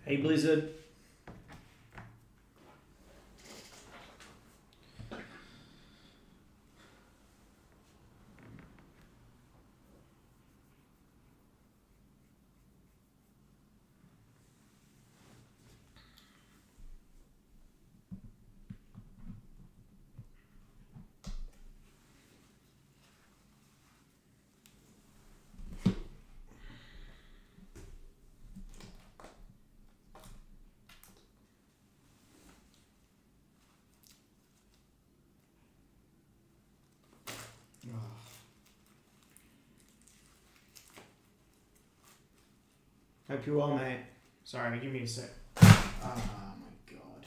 Hey, Blizzard. Hope you're well, mate. Sorry, give me a sec. Oh my god.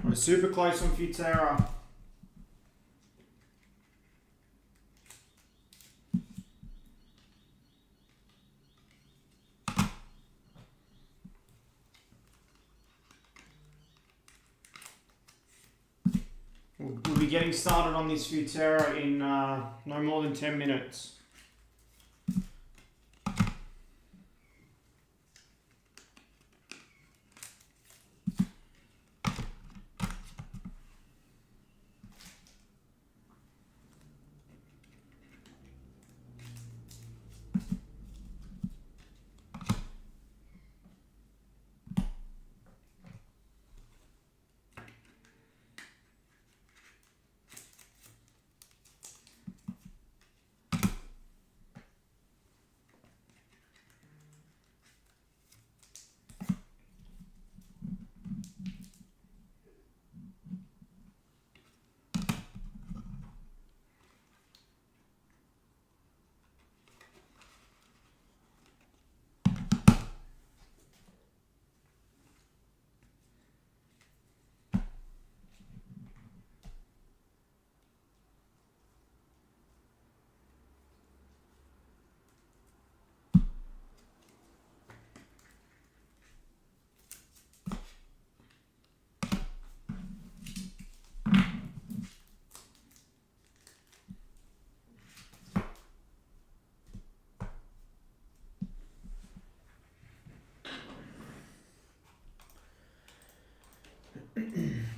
We're super close on Futera. We'll be getting started on this Futera in no more than 10 minutes.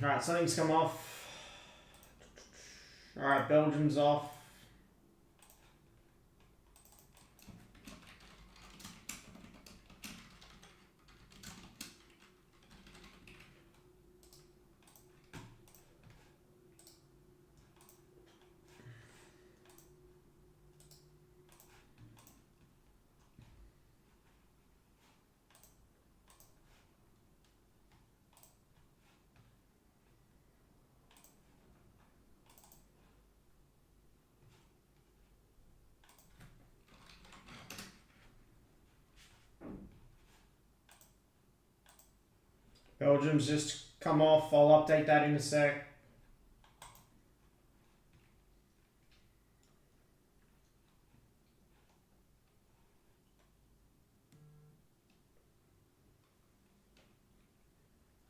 Alright, something's come off. Alright, Belgium's off. Belgium's just come off. I'll update that in a sec.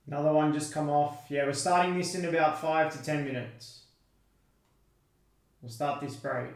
Another one just come off. Yeah, we're starting this in about 5 to 10 minutes. We'll start this break.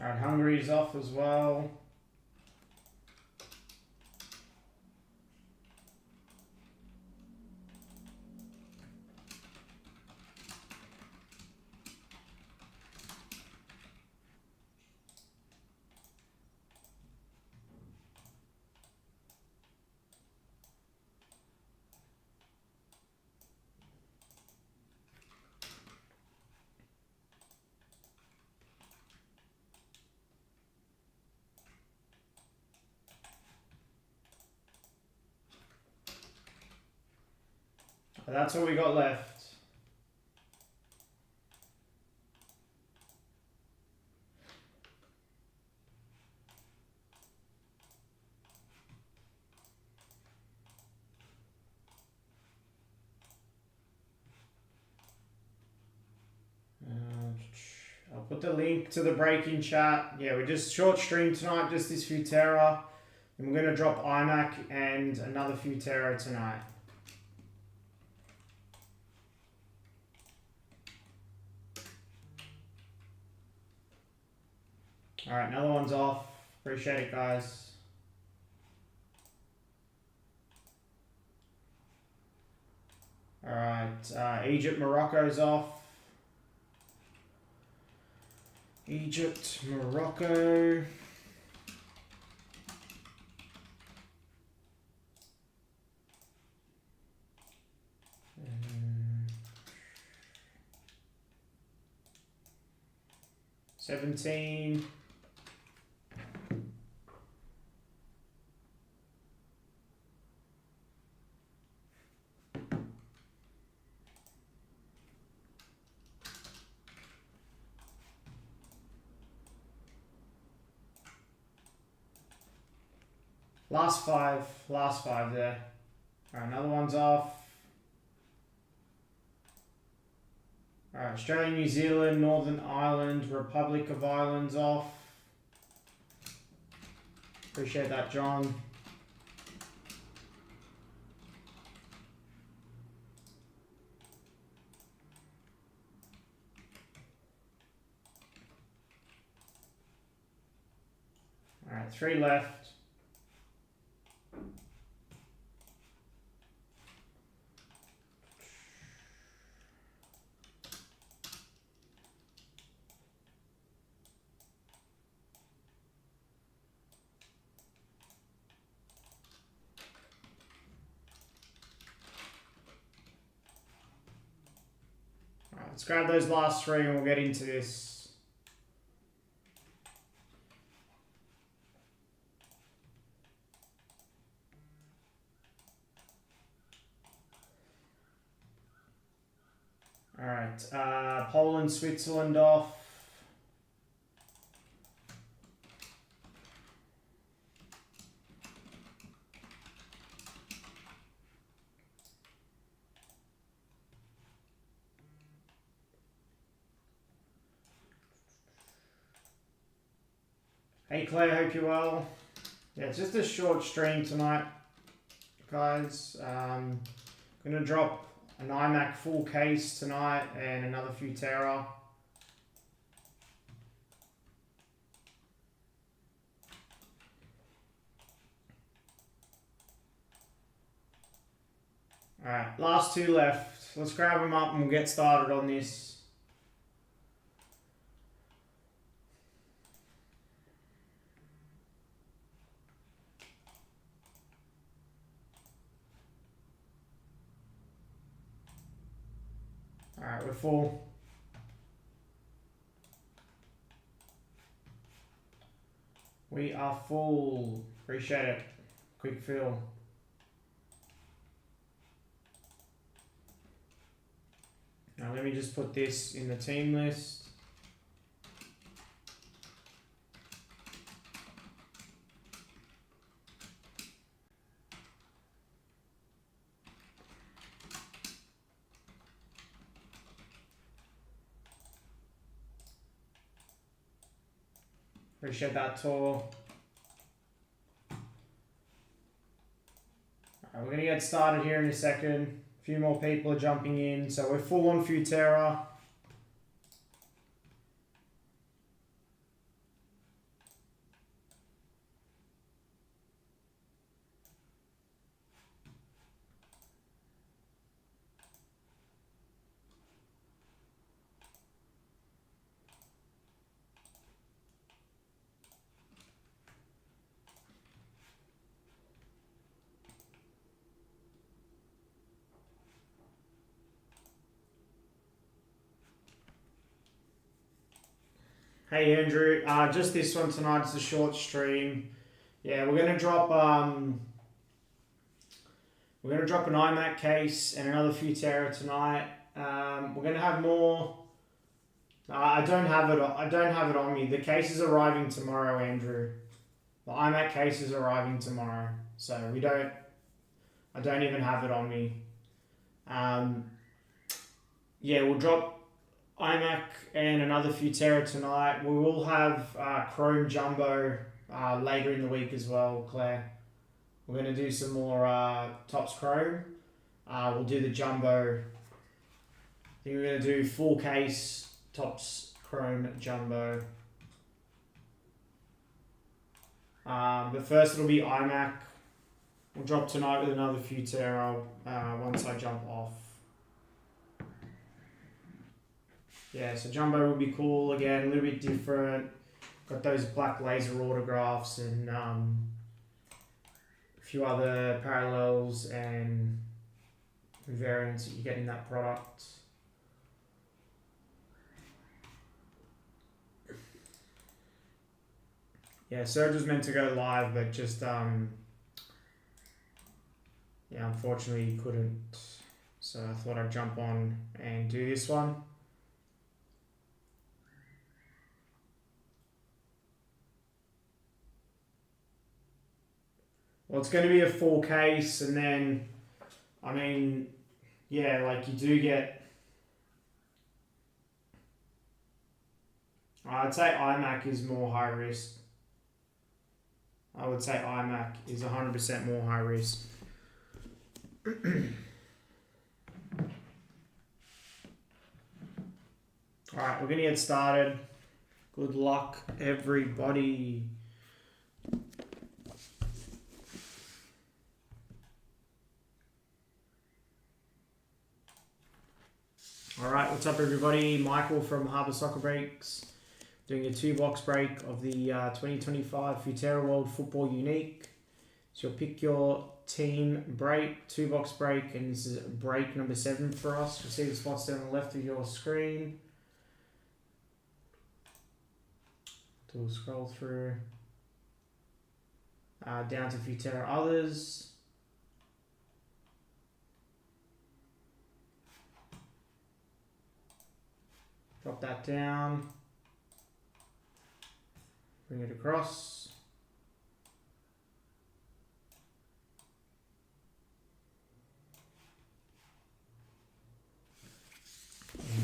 Alright, Hungary's off as well. But that's all we got left. I'll put the link to the break in chat. Yeah, we just short stream tonight, just this Futera. And we're going to drop iMac and another Futera tonight. Alright, another one's off. Appreciate it, guys. Alright, Egypt, Morocco's off. Egypt, Morocco. $17. Last five there. Alright, another one's off. Alright, Australia, New Zealand, Northern Ireland, Republic of Ireland's off. Appreciate that, John. Alright, 3 left. Let's grab those last 3 and we'll get into this. Alright, Poland, Switzerland off. Hey Claire, hope you're well. Yeah, it's just a short stream tonight, guys. Gonna drop an iMac full case tonight and another Futera. Alright, last 2 left. Let's grab them up and we'll get started on this. Alright, we're full. We are full. Appreciate it. Quick fill. Now let me just put this in the team list. Appreciate that, Tor. Alright, we're going to get started here in a second. A few more people are jumping in. So we're full on Futera. Hey Andrew, just this one tonight. It's a short stream. Yeah, we're gonna drop an iMac case and another Futera tonight. We're gonna have more. I don't have it. I don't have it on me. The case is arriving tomorrow, Andrew. The iMac case is arriving tomorrow, so we don't. I don't even have it on me. Yeah, we'll drop iMac and another Futera tonight. We will have Chrome Jumbo later in the week as well, Claire. We're going to do some more Topps Chrome. We'll do the Jumbo. I think we're going to do full case Topps Chrome Jumbo. But first it'll be iMac. We'll drop tonight with another Futera once I jump off. Yeah, so Jumbo will be cool again, a little bit different. Got those black laser autographs and a few other parallels and variants that you get in that product. Yeah, Serge was meant to go live, but just yeah, unfortunately he couldn't. So I thought I'd jump on and do this one. Well, it's going to be a full case, and then, I mean, yeah, like you do get, I'd say iMac is more high risk. I would say iMac is 100% more high risk. Alright, we're going to get started. Good luck, everybody. Alright, what's up everybody? Michael from Harbour Soccer Breaks, doing a 2-box break of the 2025 Futera World Football Unique. So you'll pick your team break, 2-box break, and this is break number 7 for us. You'll see the spots down the left of your screen. So we'll scroll through down to Futera Others. Drop that down, bring it across.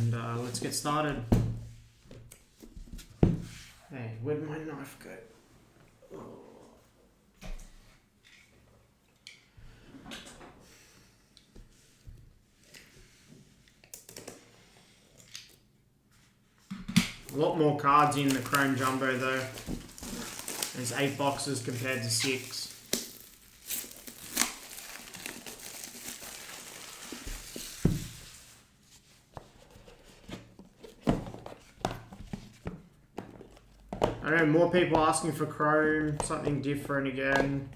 And let's get started. Hey, where'd my knife go? Oh. A lot more cards in the Chrome Jumbo though. There's 8 boxes compared to 6. I don't know, more people asking for Chrome, something different again.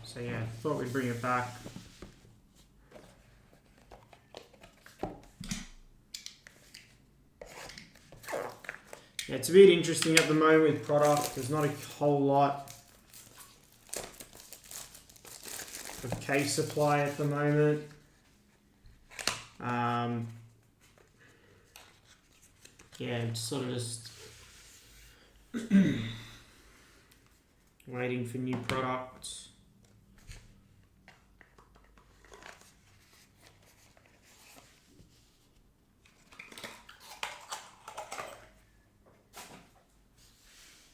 So yeah, thought we'd bring it back. Yeah, it's a bit interesting at the moment with product. There's not a whole lot of case supply at the moment. Yeah, it's sort of just waiting for new products.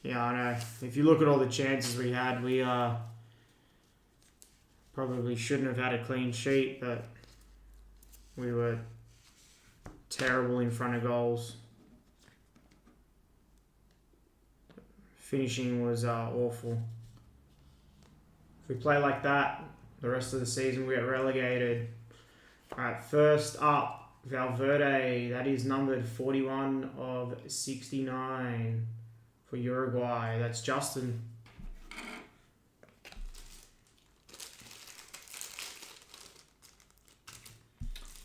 Yeah, I know. If you look at all the chances we had, we probably shouldn't have had a clean sheet, but we were terrible in front of goals. Finishing was awful. If we play like that, the rest of the season we get relegated. Alright, first up, Valverde. That is numbered 41 of 69. For Uruguay, that's Justin.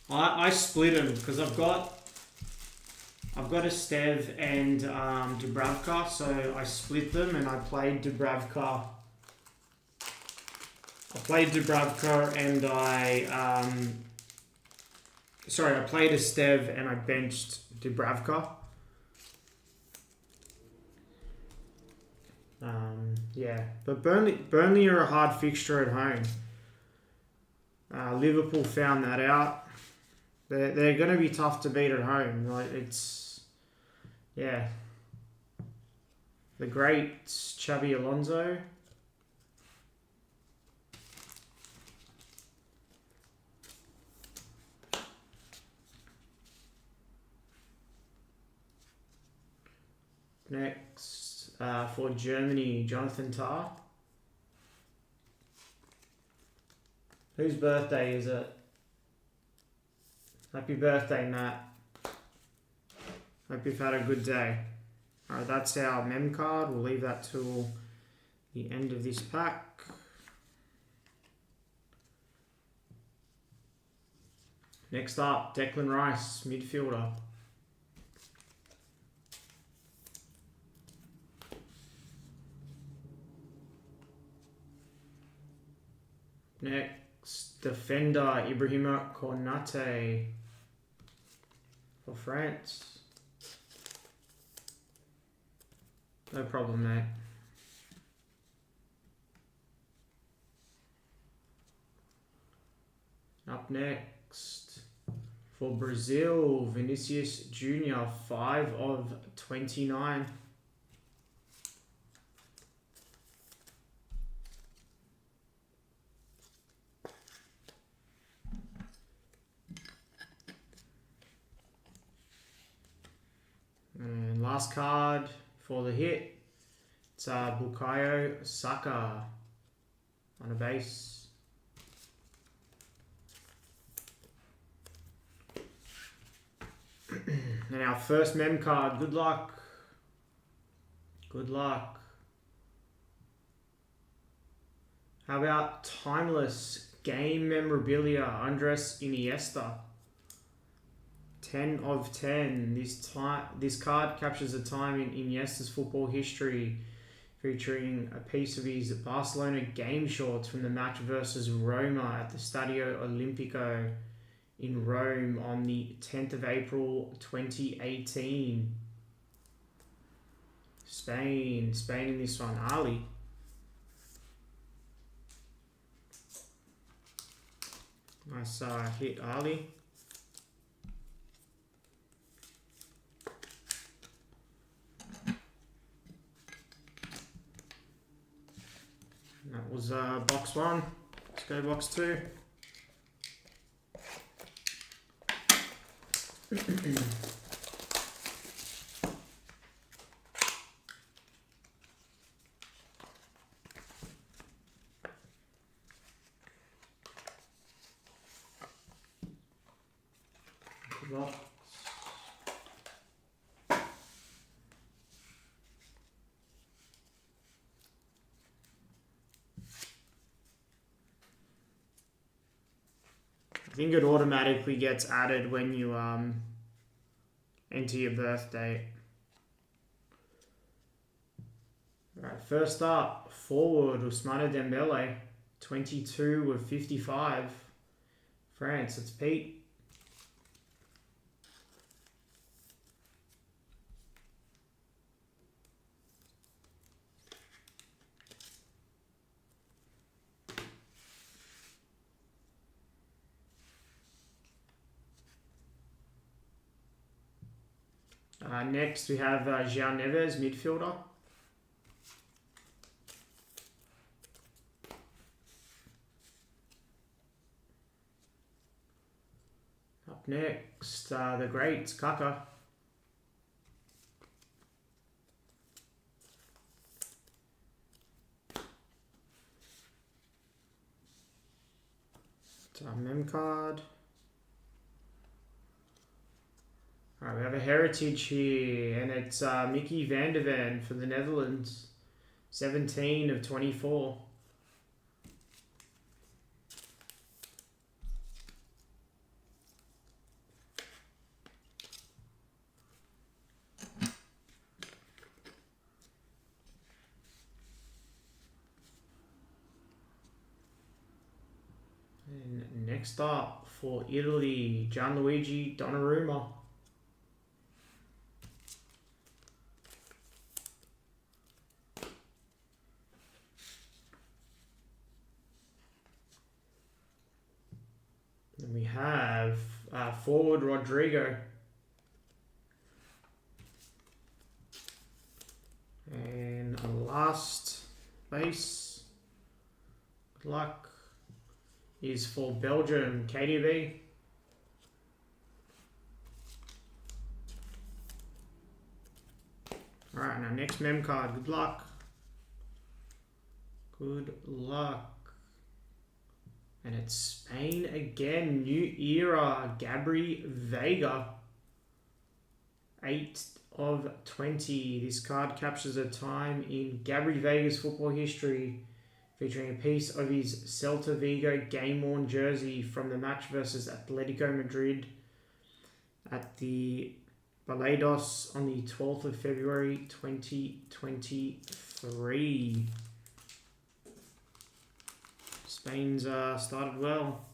I split them because I've got I've got a Stev and Dubravka, so I split them and I played Dubravka. I played Dubravka and I played a Stev and I benched Dubravka. Yeah, but Burnley are a hard fixture at home. Liverpool found that out. They're going to be tough to beat at home. Yeah. The great Xabi Alonso. Next, for Germany, Jonathan Tah. Whose birthday is it? Happy birthday, Nat. Hope you've had a good day. Alright, that's our mem card. We'll leave that till the end of this pack. Next up, Declan Rice, midfielder. Next, defender, Ibrahima Konate for France. No problem, mate. Up next, for Brazil, Vinicius Junior, 5 of 29. And last card for the hit, it's Bukayo Saka on a base. And our first mem card, good luck. Good luck. How about timeless game memorabilia, Andres Iniesta. 10 of 10. This card captures a time in Iniesta's football history, featuring a piece of his Barcelona game shorts from the match versus Roma at the Stadio Olimpico in Rome on the 10th of April 2018. Spain in this one. Ali. Nice hit, Ali. That was box 1. Let's go box 2. Box. I think it automatically gets added when you enter your birth date. Alright, first up, forward, Ousmane Dembele, 22 of 55. France, it's Pete. Next, we have João Neves, midfielder. Up next, the greats, Kaka. It's our mem card. Alright, we have a heritage here, and it's Mickey van der Ven for the Netherlands, 17 of 24. And next up for Italy, Gianluigi Donnarumma. Then we have forward Rodrigo. And a last base, good luck, is for Belgium, KDB. Alright, now next mem card, good luck. Good luck. And it's Spain again, new era, Gabri Vega. 8 of 20. This card captures a time in Gabri Vega's football history, featuring a piece of his Celta Vigo game-worn jersey from the match versus Atletico Madrid at the Balados on the 12th of February 2023. Spain's started well.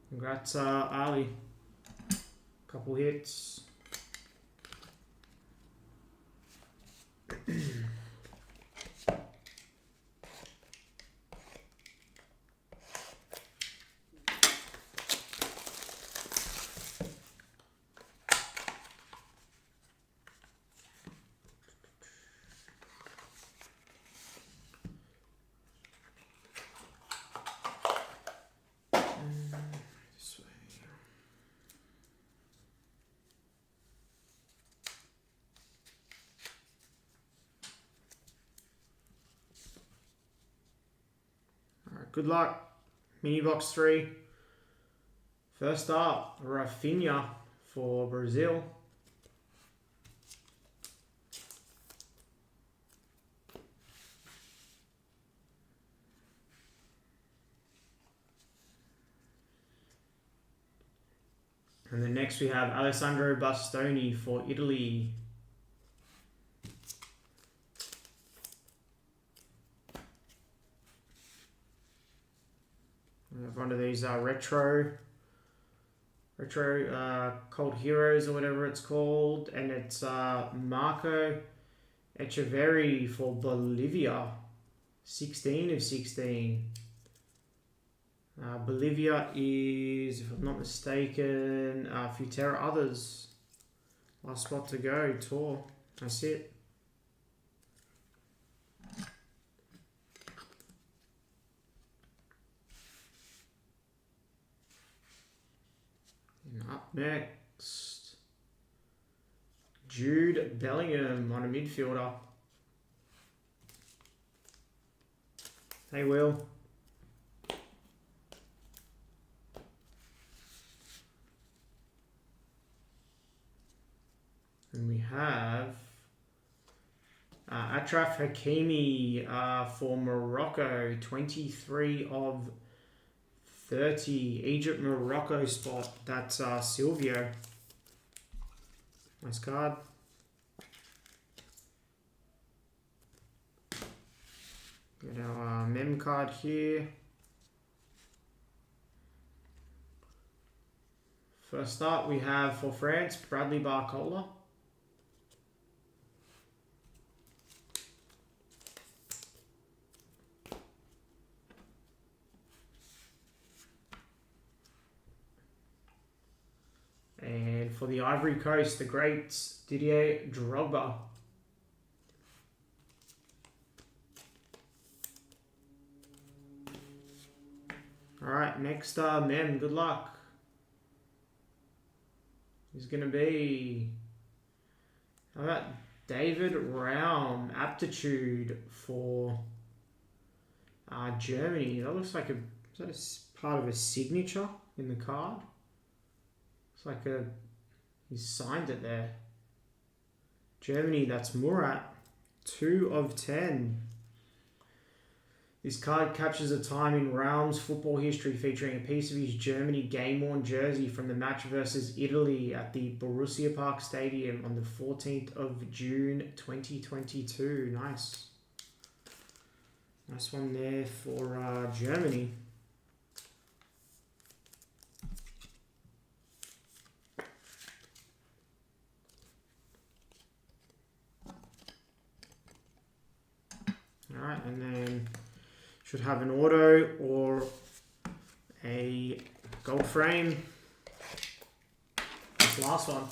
Congrats, Ali. Couple hits. Good luck. Mini box 3. First up, Rafinha for Brazil. And then next we have Alessandro Bastoni for Italy. We have one of these retro Cult Heroes or whatever it's called, and it's Marco Echeverri for Bolivia, 16 of 16. Bolivia is, if I'm not mistaken, Futera Others. Last spot to go, tour. That's it. And up next, Jude Bellingham on a midfielder. Hey, Will. And we have Achraf Hakimi for Morocco, 23 of 30. Egypt-Morocco spot. That's Silvio. Nice card. Get our mem card here. First up, we have for France, Bradley Barcola. And for the Ivory Coast, the greats, Didier Drogba. Alright, next mem, good luck. Is going to be, how about David Raum, aptitude for Germany. That looks like is that a part of a signature in the card? It's like he signed it there. Germany, that's Murat, 2 of 10. This card captures a time in Raum's football history, featuring a piece of his Germany game-worn jersey from the match versus Italy at the Borussia Park Stadium on the 14th of June 2022. Nice. Nice one there for Germany. Alright, and then should have an auto or a gold frame. This last one.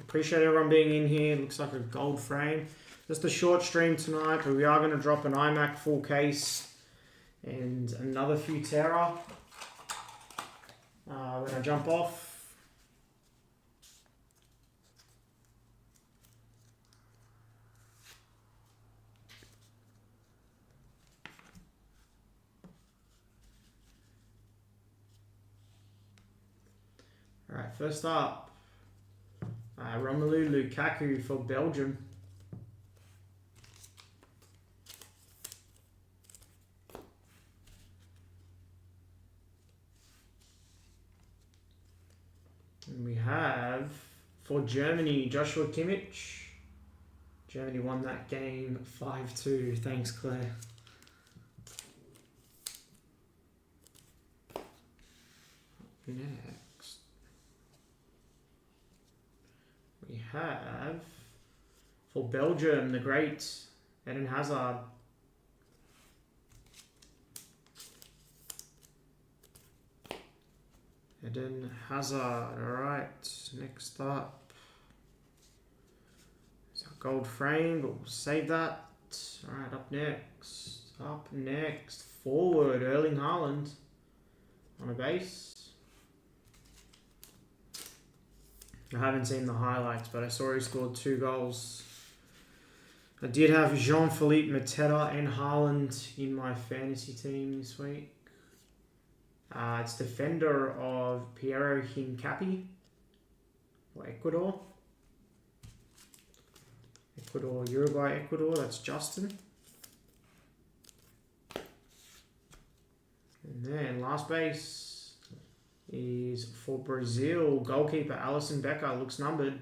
Appreciate everyone being in here. Looks like a gold frame. Just a short stream tonight, but we are going to drop an iMac full case and another Futera when I jump off. All right, first up, Romelu Lukaku for Belgium. And we have, for Germany, Joshua Kimmich. Germany won that game 5-2. Thanks, Claire. Next, we have, for Belgium, the great Eden Hazard. Eden Hazard, alright, next up. It's our gold frame, but we'll save that. Alright, up next, forward, Erling Haaland on a base. I haven't seen the highlights, but I saw he scored 2 goals. I did have Jean-Philippe Mateta and Haaland in my fantasy team this week. It's defender of Piero Hincapié for Ecuador. Uruguay, Ecuador, that's Justin. And then last base is for Brazil. Goalkeeper Alisson Becker, looks numbered.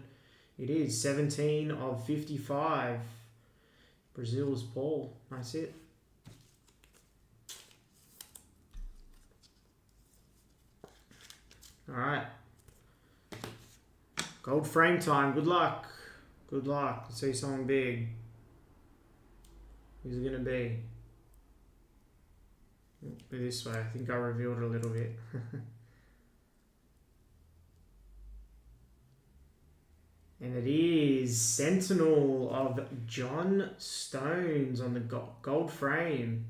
It is 17 of 55. Brazil's Paul. Nice hit. Alright. Gold frame time. Good luck. Good luck. Let's see someone big. Who's it going to be? Be this way. I think I revealed it a little bit. And it is Sentinel of John Stones on the gold frame.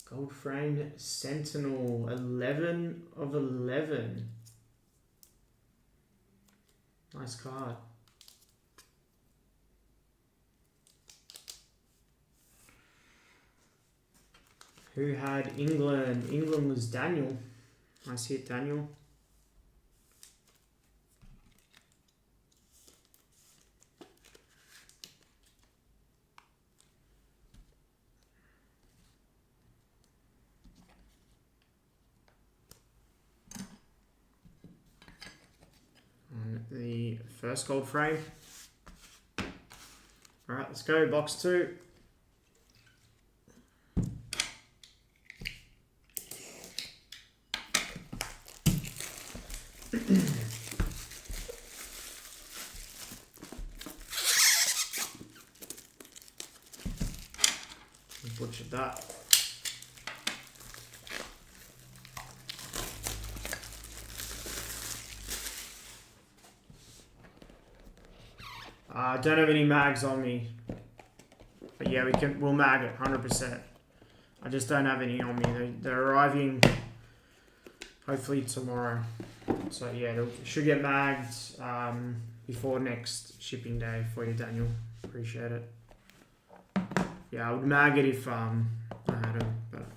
Gold frame Sentinel, 11 of 11. Nice card. Who had England? England was Daniel. Nice hit, Daniel. The first gold frame. Alright, let's go. Box 2. Butchered that. I don't have any mags on me, but yeah, we'll mag it 100%. I just don't have any on me. They're arriving hopefully tomorrow, so yeah, it should get magged before next shipping day for you, Daniel. Appreciate it. Yeah, I would mag it if I had them, but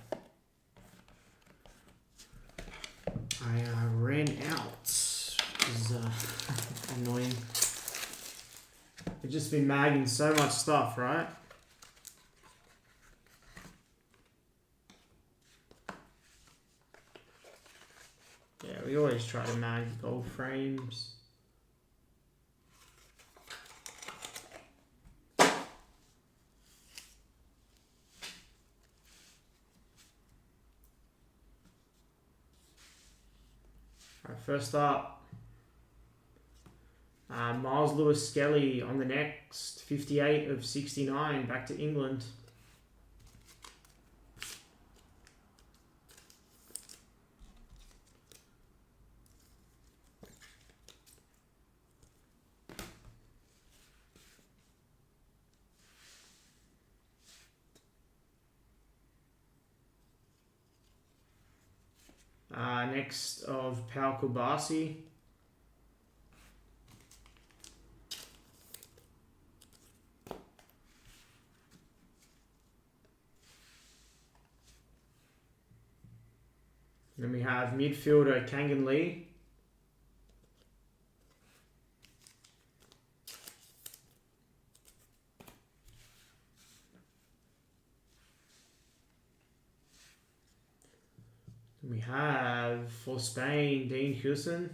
I ran out. Which is annoying. We've just been magging so much stuff, right? Yeah, we always try to mag gold frames. first up, Miles Lewis Skelly on the next, 58 of 69, back to England. Next of Pau Kubasi. Then we have midfielder Kangan Lee. We have, for Spain, Dean Huijsen.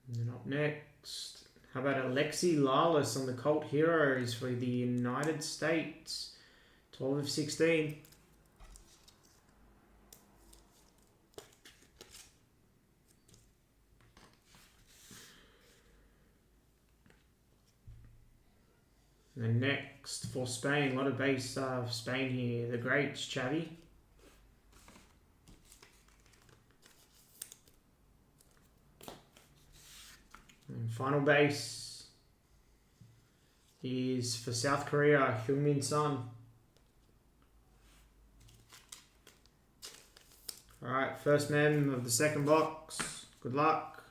And then up next, how about Alexi Lalas on the Colt Heroes for the United States, 12 of 16. And then next for Spain, a lot of base Spain here. The Greats, Xavi. And final base is for South Korea, Heung-min Son. Alright, first mem of the second box. Good luck.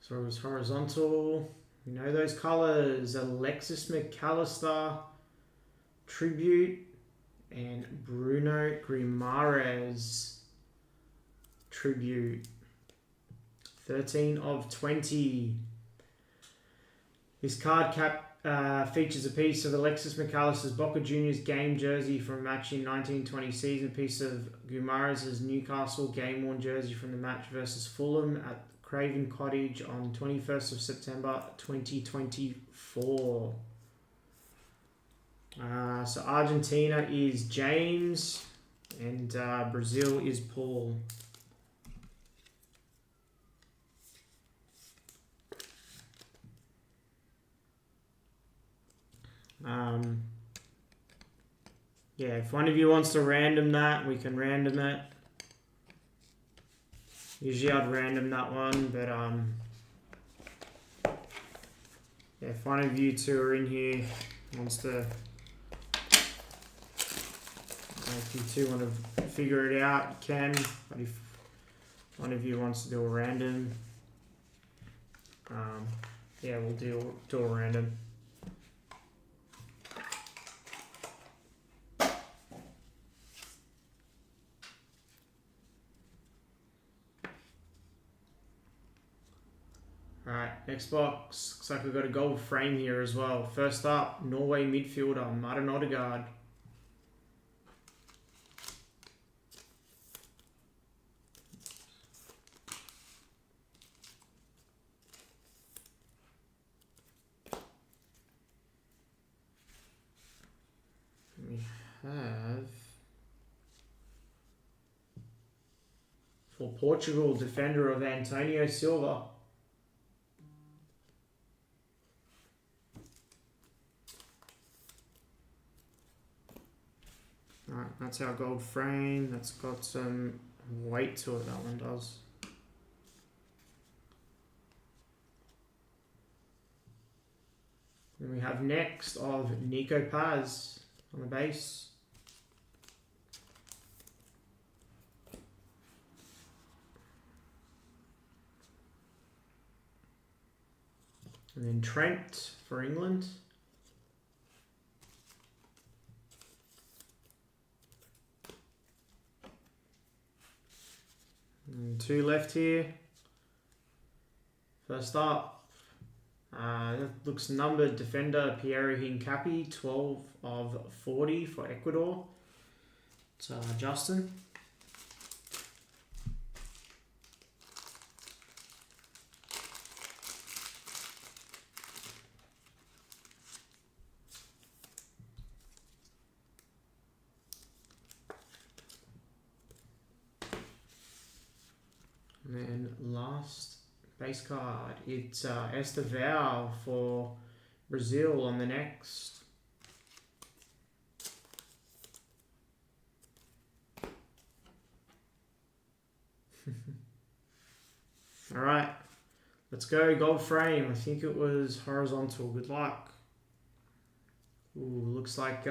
So it was horizontal. You know those colours, Alexis McAllister, Tribute, and Bruno Guimaraes, Tribute. 13 of 20. This card cap features a piece of Alexis McAllister's Boca Juniors game jersey from a match in 1920 season, a piece of Guimaraes' Newcastle game-worn jersey from the match versus Fulham at Craven Cottage on 21st of September 2024. So Argentina is James and Brazil is Paul. Yeah, if one of you wants to random that, we can random it. Usually I'd random that one, but yeah, if one of you two are in here, wants to, if you two want to figure it out, you can. But if one of you wants to do a random, yeah, we'll do a random. Alright, next box. Looks like we've got a gold frame here as well. First up, Norway midfielder, Martin Odegaard. We have, for Portugal, defender of Antonio Silva. Alright, that's our gold frame. That's got some weight to it, that one does. And we have next of Nico Paz on the base. And then Trent for England. And two left here. First up, looks numbered defender Piero Hincapi, 12 of 40 for Ecuador. It's Justin. And then last base card, it's Estevao for Brazil on the next. All right, let's go gold frame. I think it was horizontal. Good luck. Ooh, looks like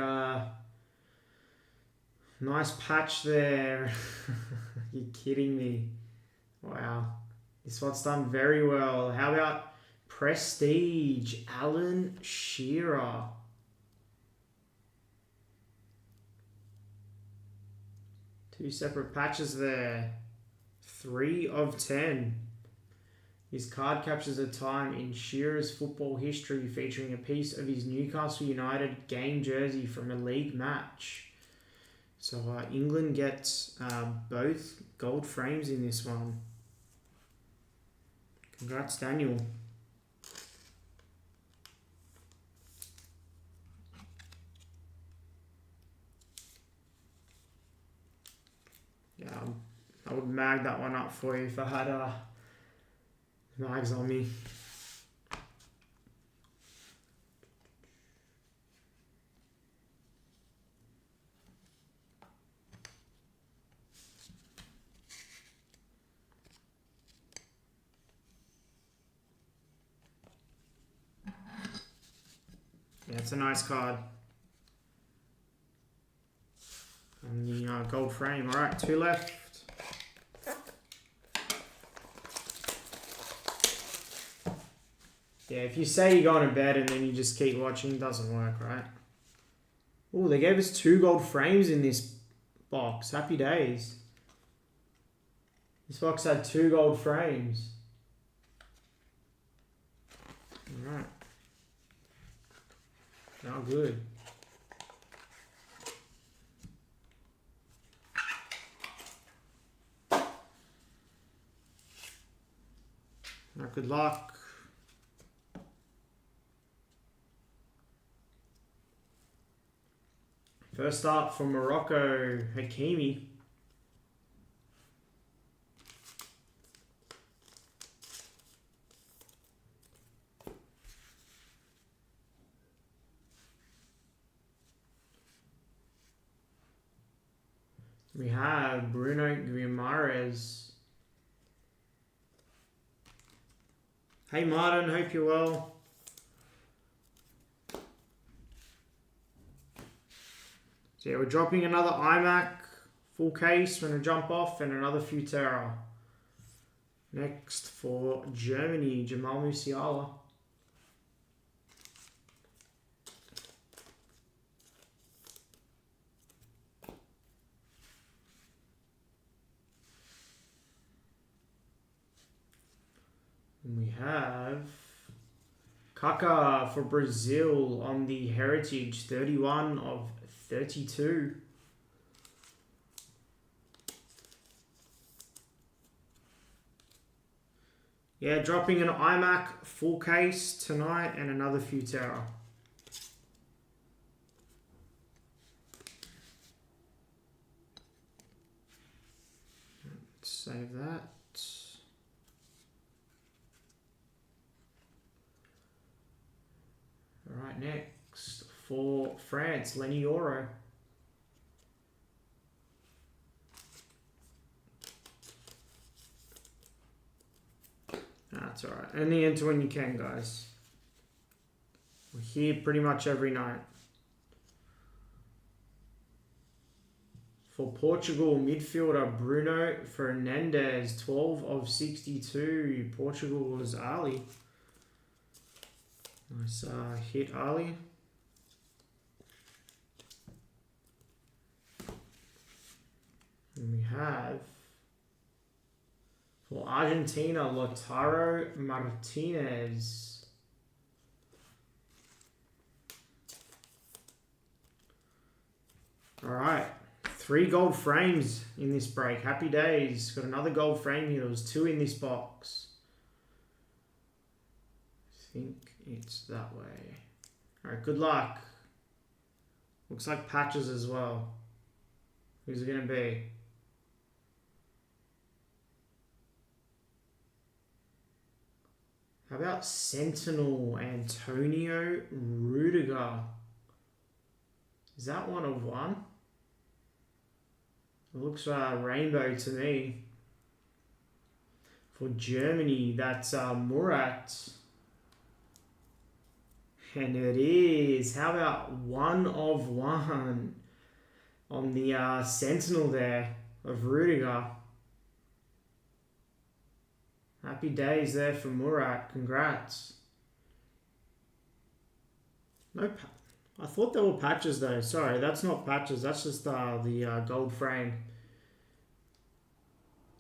nice patch there. You're kidding me. Wow. This one's done very well. How about Prestige? Alan Shearer. Two separate patches there. 3 of 10. His card captures a time in Shearer's football history featuring a piece of his Newcastle United game jersey from a league match. So England gets both gold frames in this one. Congrats, Daniel. Yeah, I would mag that one up for you if I had mags on me. Yeah, it's a nice card. And the gold frame. All right, 2 left. Yeah, if you say you're going to bed and then you just keep watching, it doesn't work, right? Oh, they gave us 2 gold frames in this box. Happy days. This box had 2 gold frames. All right. Now good. Now good luck. First up from Morocco, Hakimi. We have Bruno Guimaraes. Hey Martin, hope you're well. So yeah, we're dropping another iMac full case. We're going to jump off and another Futera. Next for Germany, Jamal Musiala. And we have Kaká for Brazil on the Heritage, 31 of 32. Yeah, dropping an iMac full case tonight and another Futera. Let's save that. All right, next for France, Lenny Oro. That's all right. Only enter when you can, guys. We're here pretty much every night. For Portugal, midfielder Bruno Fernandes, 12 of 62. Portugal's Ali. Nice hit, Ali. And we have for Argentina, Lautaro Martinez. All right, 3 gold frames in this break. Happy days. Got another gold frame here. There was 2 in this box. I think it's that way. All right, good luck. Looks like patches as well. Who's it going to be? How about Sentinel Antonio Rudiger? Is that 1 of 1? It looks rainbow to me. For Germany, that's Murat. And it is. How about 1 of 1 on the Sentinel there of Rudiger? Happy days there for Murat. Congrats. No, I thought they were patches though. Sorry, that's not patches. That's just the gold frame.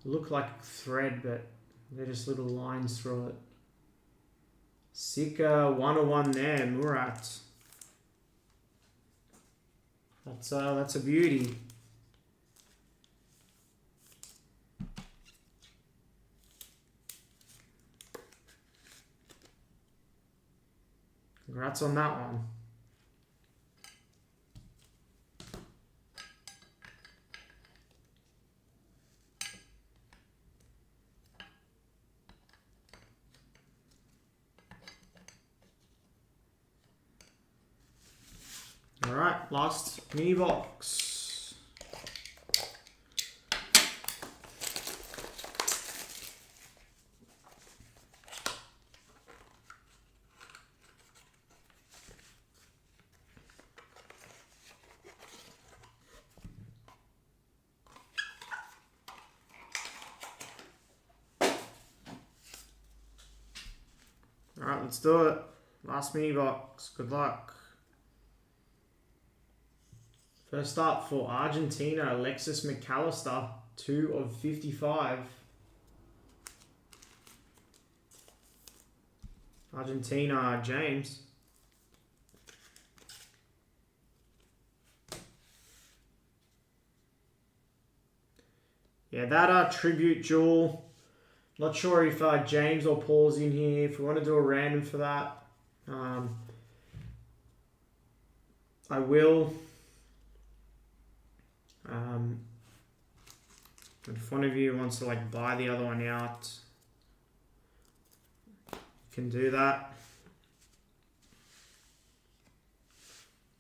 Look like thread, but they're just little lines through it. Sick 101 there, Murat. That's a beauty. Congrats on that one. All right, last mini box. All right, let's do it. Last mini box. Good luck. First up for Argentina, Alexis McAllister, 2 of 55. Argentina, James. Yeah, that tribute jewel. Not sure if James or Paul's in here. If we want to do a random for that, I will. If one of you wants to like buy the other one out, you can do that. I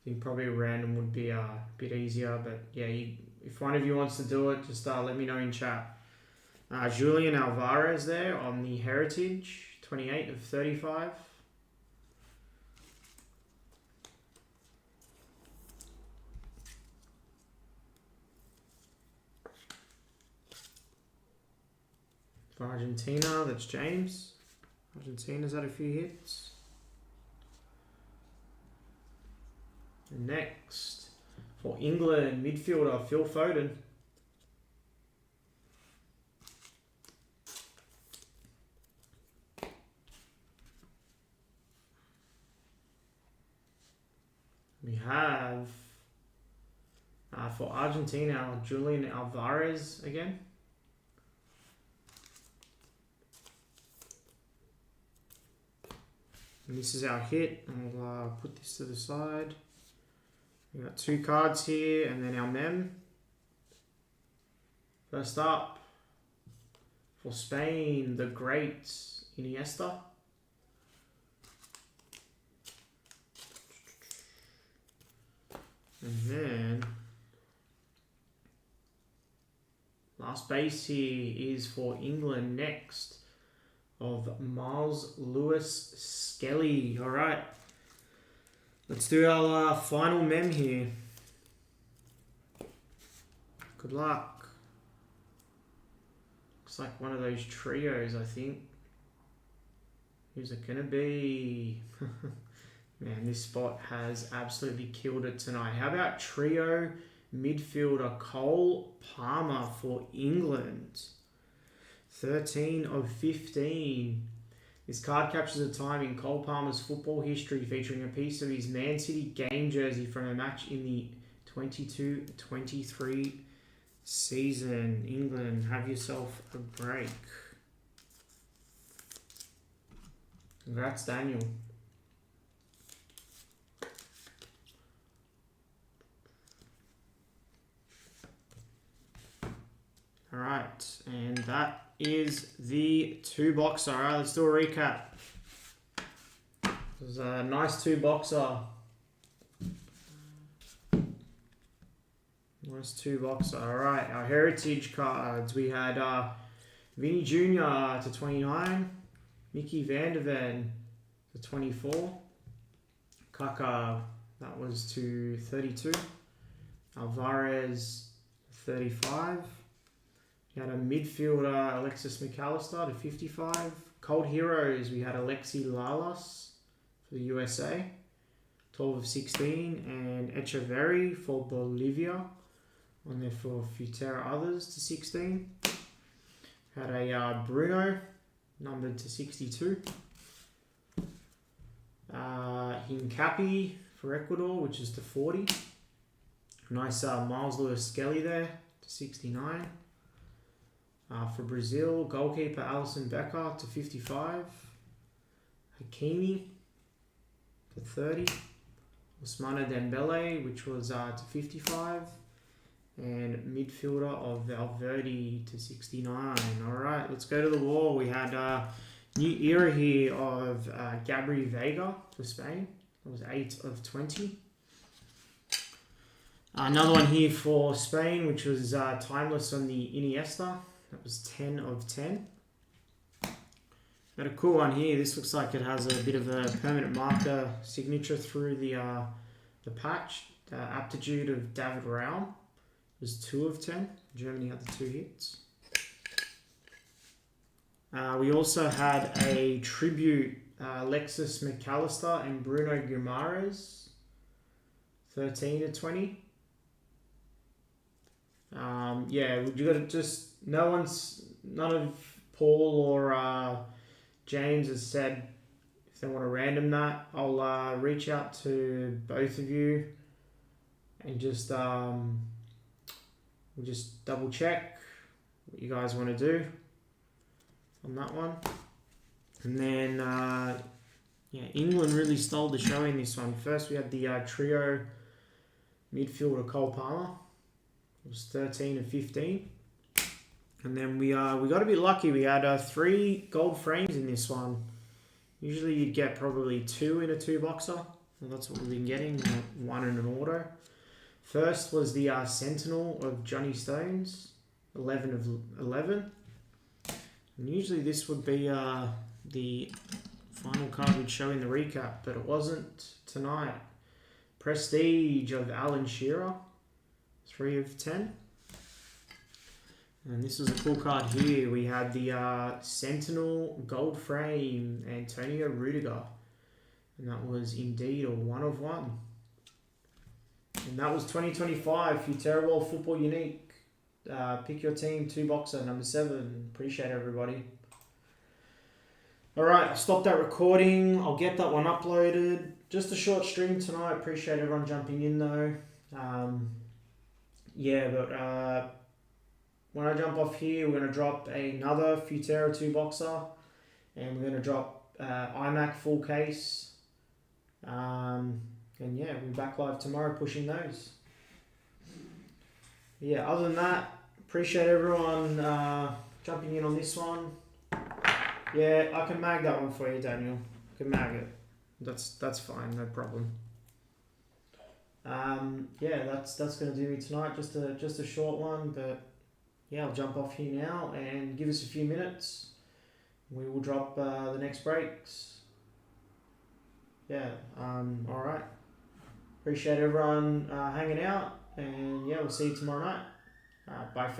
think probably a random would be a bit easier, but yeah, if one of you wants to do it, just let me know in chat. Julian Alvarez there on the Heritage, 28 of 35. For Argentina, that's James. Argentina's had a few hits. And next, for England, midfielder Phil Foden. We have, for Argentina, Julian Alvarez again. And this is our hit. I'll put this to the side. We got 2 cards here, and then our mem. First up, for Spain, the great Iniesta. And then last base here is for England next, of Miles Lewis Skelly. All right, let's do our final mem here. Good luck. Looks like one of those trios, I think. Who's it gonna be? Man, this spot has absolutely killed it tonight. How about trio midfielder Cole Palmer for England? 13 of 15. This card captures a time in Cole Palmer's football history, featuring a piece of his Man City game jersey from a match in the 22-23 season. England, have yourself a break. Congrats, Daniel. All right, and that is the 2 box. All right, let's do a recap. It was a nice 2-boxer. Nice 2-boxer. Alright, our heritage cards. We had Vinny Jr. to 29. Mickey Vandervan to 24. Kaka, that was to 32. Alvarez, 35. We had a midfielder, Alexis McAllister to 55. Cold Heroes, we had Alexi Lalas for the USA, 12 of 16. And Echeverry for Bolivia, on there for Futera Others to 16. Had a Bruno, numbered to 62. Hincapi for Ecuador, which is to 40. Nice Miles Lewis Skelly there to 69. For Brazil, goalkeeper Alisson Becker to 55. Hakimi to 30. Ousmane Dembele, which was to 55. And midfielder of Valverde to 69. Alright, let's go to the wall. We had new era here of Gabri Vega for Spain. That was 8 of 20. Another one here for Spain, which was timeless on the Iniesta. That was 10 of 10. Got a cool one here. This looks like it has a bit of a permanent marker signature through the patch. Aptitude of David Raum was 2 of 10. Germany had the 2 hits. We also had a tribute, Alexis McAllister and Bruno Guimaraes, 13 of 20. Yeah, you got to just, none of Paul or James has said if they want to random that. I'll reach out to both of you and just we'll just double check what you guys want to do on that one. And then yeah, England really stole the show in this one. First we had the trio midfielder Cole Palmer. It was 13 of 15. And then we got a bit lucky. We had 3 gold frames in this one. Usually you'd get probably 2 in a 2-boxer. And that's what we've been getting, 1 in an auto. First was the Sentinel of Johnny Stones, 11 of 11. And usually this would be the final card we'd show in the recap, but it wasn't tonight. Prestige of Alan Shearer, 3 of 10. And this was a cool card here. We had the Sentinel Gold Frame Antonio Rudiger. And that was indeed a 1 of 1. And that was 2025 Futera World Football Unique. Pick your team, 2-boxer, number 7. Appreciate everybody. Alright, I'll stop that recording. I'll get that one uploaded. Just a short stream tonight. Appreciate everyone jumping in though. Yeah, but when I jump off here, we're going to drop another Futera 2-boxer. And we're going to drop iMac full case. And yeah, we'll be back live tomorrow pushing those. Yeah, other than that, appreciate everyone jumping in on this one. Yeah, I can mag that one for you, Daniel. I can mag it. That's fine, no problem. Yeah, that's gonna do me tonight. Just a short one, but yeah, I'll jump off here now and give us a few minutes. We will drop the next breaks. Yeah, all right. Appreciate everyone hanging out, and yeah, we'll see you tomorrow night. Bye for